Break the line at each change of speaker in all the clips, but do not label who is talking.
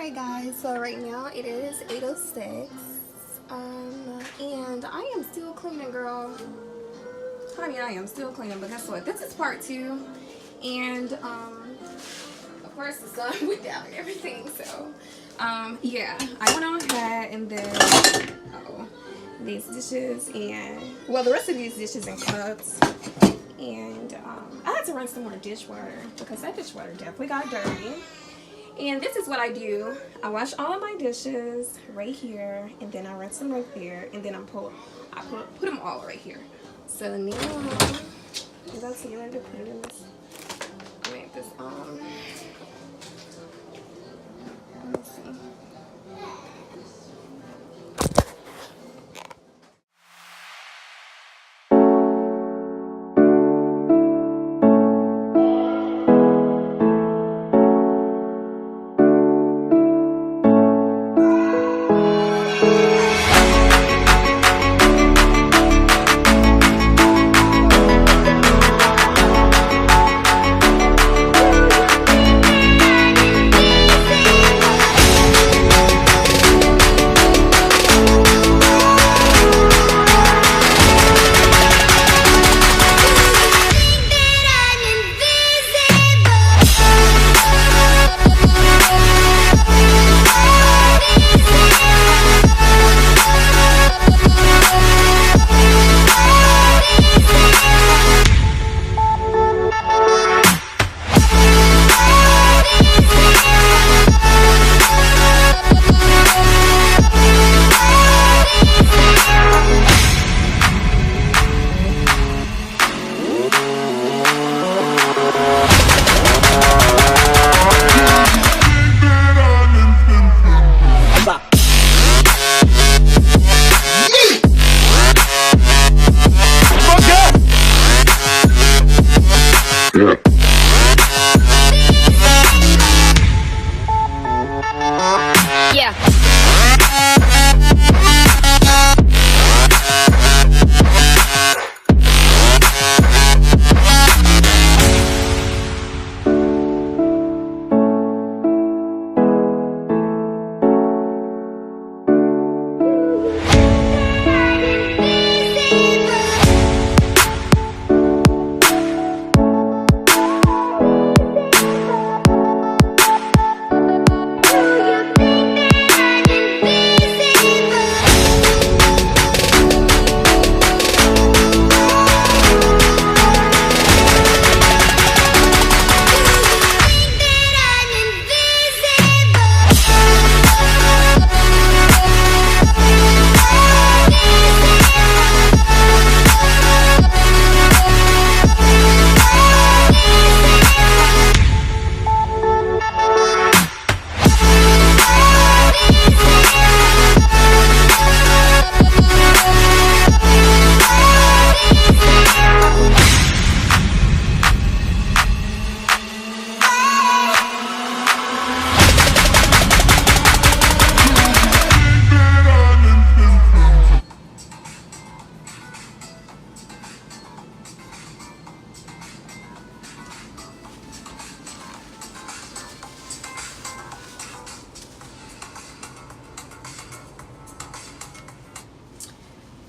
Alright guys, so right now it is 8:06, and I am still cleaning, girl. Honey, I am still cleaning, but guess what? This is part 2, and of course the sun went down and everything, so yeah, I went on ahead and then these dishes, and well, the rest of these dishes and cups, and I had to run some more dishwater because that dishwater definitely got dirty. And this is what I do. I wash all of my dishes right here, and then I rinse them right there, and then I put them all right here. So now I'm going to get ready to put it in this. Make this let me see.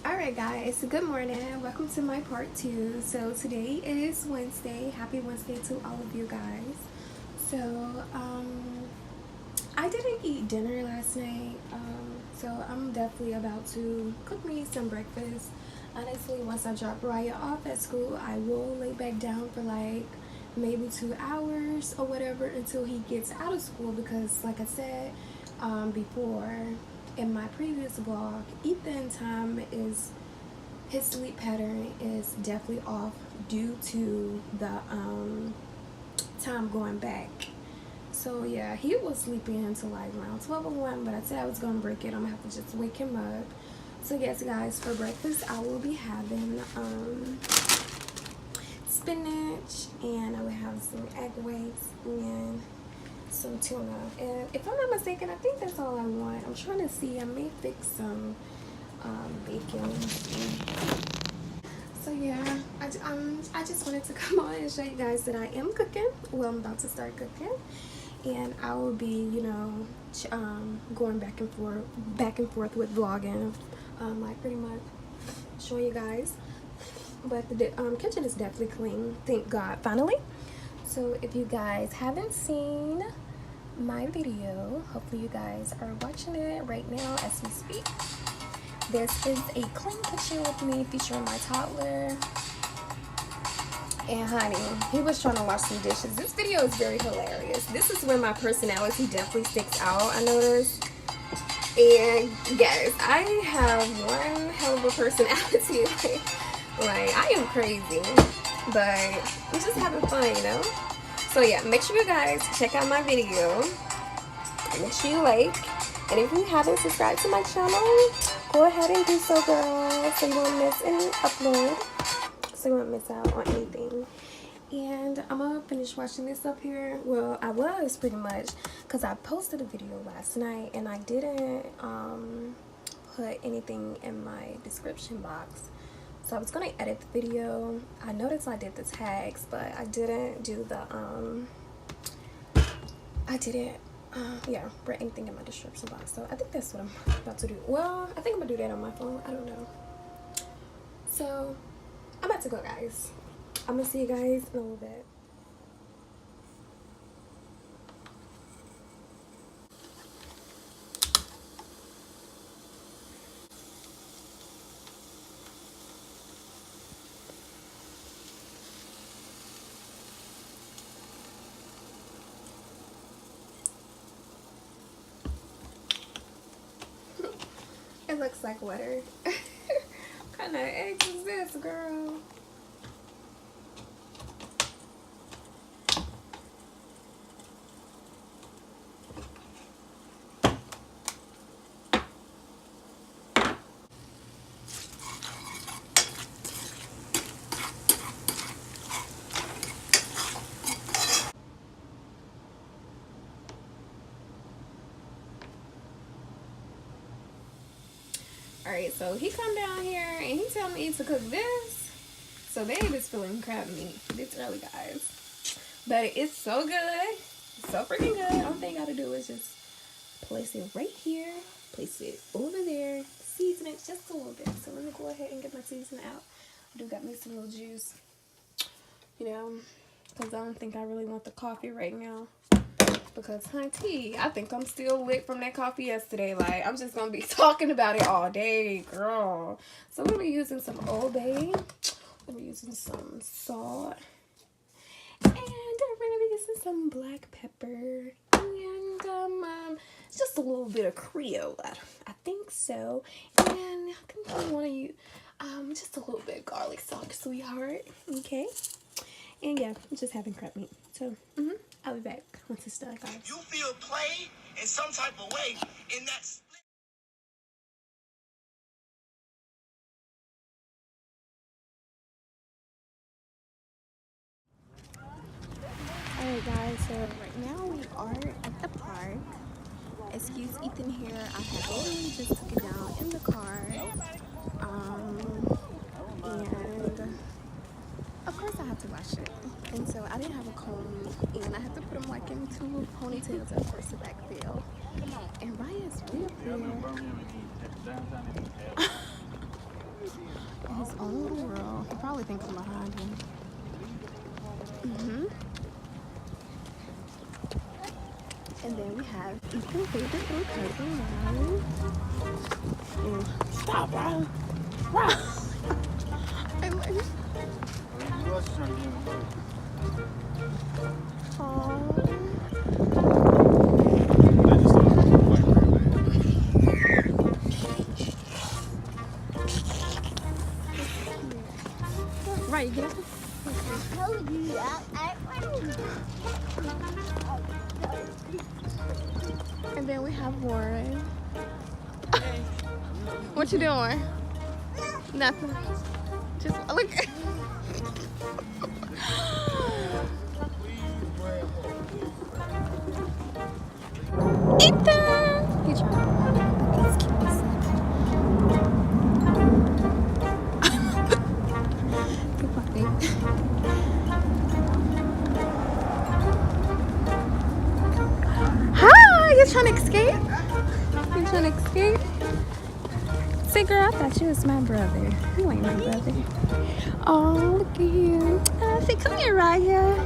Alright guys, good morning. Welcome to my part 2. So today is Wednesday. Happy Wednesday to all of you guys. So I didn't eat dinner last night. So I'm definitely about to cook me some breakfast. Honestly, once I drop Raya off at school, I will lay back down for like maybe 2 hours or whatever until he gets out of school, because like I said before in my previous vlog, Ethan his sleep pattern is definitely off due to the time going back. So yeah, he was sleeping until like around 12 or 1, but I said I was gonna break it. I'm gonna have to just wake him up. So yes guys, for breakfast I will be having spinach, and I will have some egg whites and some tuna, and if I'm not mistaken, I think that's all I want. I'm trying to see, I may fix some bacon. So yeah, I just wanted to come on and show you guys that I am cooking. Well, I'm about to start cooking, and I will be, you know, going back and forth with vlogging, like pretty much showing you guys. But the kitchen is definitely clean, thank God, finally. So if you guys haven't seen my video, hopefully you guys are watching it right now as we speak. This is a clean kitchen with me featuring my toddler and honey. He was trying to wash some dishes. This video is very hilarious. This is where my personality definitely sticks out, I noticed. And yes, I have one hell of a personality. Like I am crazy, but I'm just having fun, you know. So yeah, make sure you guys check out my video. Make sure you like, and if you haven't subscribed to my channel, go ahead and do so, girl, so you won't miss any upload, so you won't miss out on anything. And I'm gonna finish watching this up here. Well, I was pretty much, because I posted a video last night and I didn't put anything in my description box. So I was gonna edit the video. I noticed I did the tags, but I didn't do the yeah, put anything in my description box. So I think that's what I'm about to do. Well, I think I'm gonna do that on my phone. I don't know. So I'm about to go, guys. I'm gonna see you guys in a little bit. It looks like water. What kind of eggs is this, girl? Alright, so he come down here and he tell me to cook this. So babe is feeling crab meat this early, guys. But it's so good. It's so freaking good. All thing I gotta do is just place it right here. Place it over there. Season it just a little bit. So let me go ahead and get my seasoning out. I do got me some little juice. You know, because I don't think I really want the coffee right now. Because, honey, I think I'm still lit from that coffee yesterday. Like, I'm just going to be talking about it all day, girl. So, we're going to be using some Old Bay. We're using some salt. And we're going to be using some black pepper. And just a little bit of Creole. I think so. And I think I want to use just a little bit of garlic salt, sweetheart. Okay? And, yeah, I'm just having crab meat. So, I'll be back once it's done, guys.
You feel played in some type of way in that split.
Alright guys, so right now we are at the park. Excuse Ethan here. I have literally just took it down in the car. And of course I have to wash it. And so I didn't have a comb, and I had to put them like in two little ponytails at first to backfill. And Raya's way up there in his own little world. He probably thinks I'm behind him. And then we have Ethan's favorite little cousin, Ryan. Stop, Ryan. Ryan. I like it. Right, get it? And then we have Warren. What you doing? Nothing. Just look. Ethan! He tried to run out, but he's cute as Good puppy. trying to escape? You trying to escape? Say, girl, I thought you was my brother. You ain't my brother. Oh, look at you. Say, come here, Raya.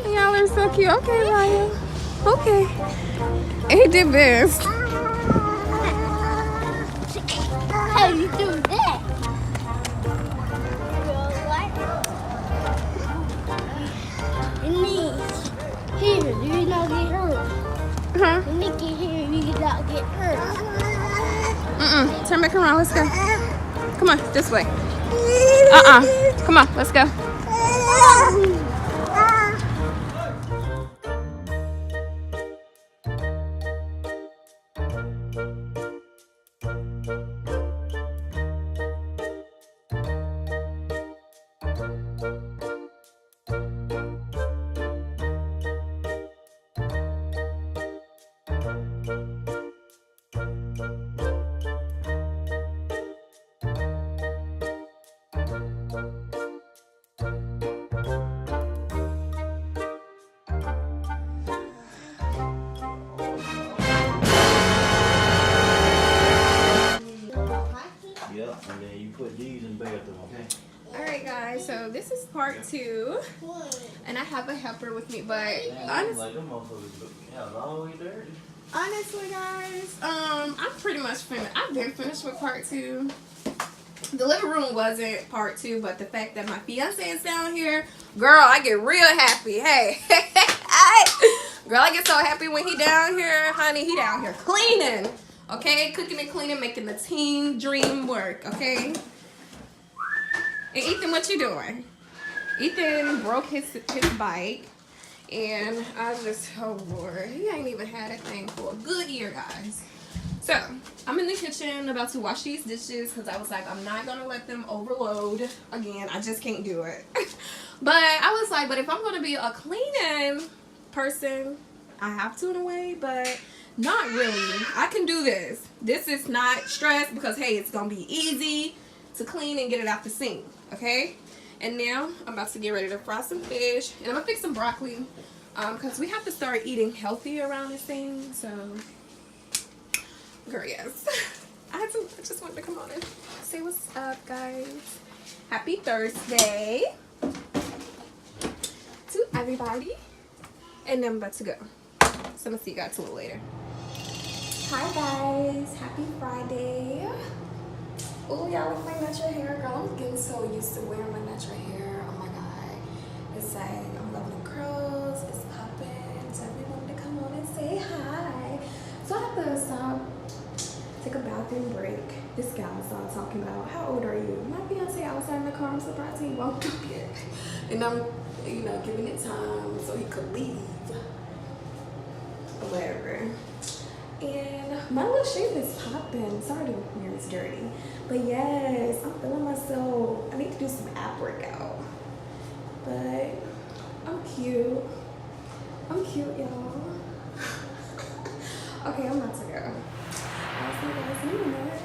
Y'all are so cute. Okay, Raya. Okay. He did best.
How you do that? Here, you not get hurt.
Huh?
When you get here, you not get hurt.
Turn back around. Let's go. Come on, this way. Come on, let's go.
Yep, and then you put these in the bathroom, okay?
Alright guys, so this is part 2. And I have a helper with me, but
Like them motherfuckers look all the way dirty.
honestly guys, I'm pretty much finished. I've been finished with part 2. The living room wasn't part 2, but the fact that my fiance is down here, girl, I get real happy. Hey, girl, I get so happy when he down here, honey. He down here cleaning, okay, cooking and cleaning, making the team dream work, okay. And Ethan, what you doing? Ethan broke his bike, and I just, oh Lord, he ain't even had a thing for a good year, guys. So, I'm in the kitchen about to wash these dishes because I was like, I'm not going to let them overload again. I just can't do it. But I was like, but if I'm going to be a cleaning person, I have to in a way, but not really. I can do this. This is not stress because, hey, it's going to be easy to clean and get it out the sink, okay? And now, I'm about to get ready to fry some fish, and I'm going to fix some broccoli because we have to start eating healthy around this thing, so... Girl, yes. I just wanted to come on and say what's up, guys. Happy Thursday to everybody. And I'm about to go. So I'm going to see you guys a little later. Hi, guys. Happy Friday. Oh, y'all look my natural hair. Girl, I'm getting so used to wearing my natural hair. Oh, my God. It's like, I'm loving the curls. It's popping. So I wanted to come on and say hi. So I have to stop. Take a bathroom break. This guy was on talking about, how old are you? My fiance outside in the car. I'm surprised he won't up yet. And I'm, you know, giving it time so he could leave. Whatever. And my little shape is popping. Sorry to wear this dirty. But yes, I'm feeling myself. I need to do some ab workout. But I'm cute. I'm cute, y'all. Okay, I'm about to go. I'll see you guys in a minute.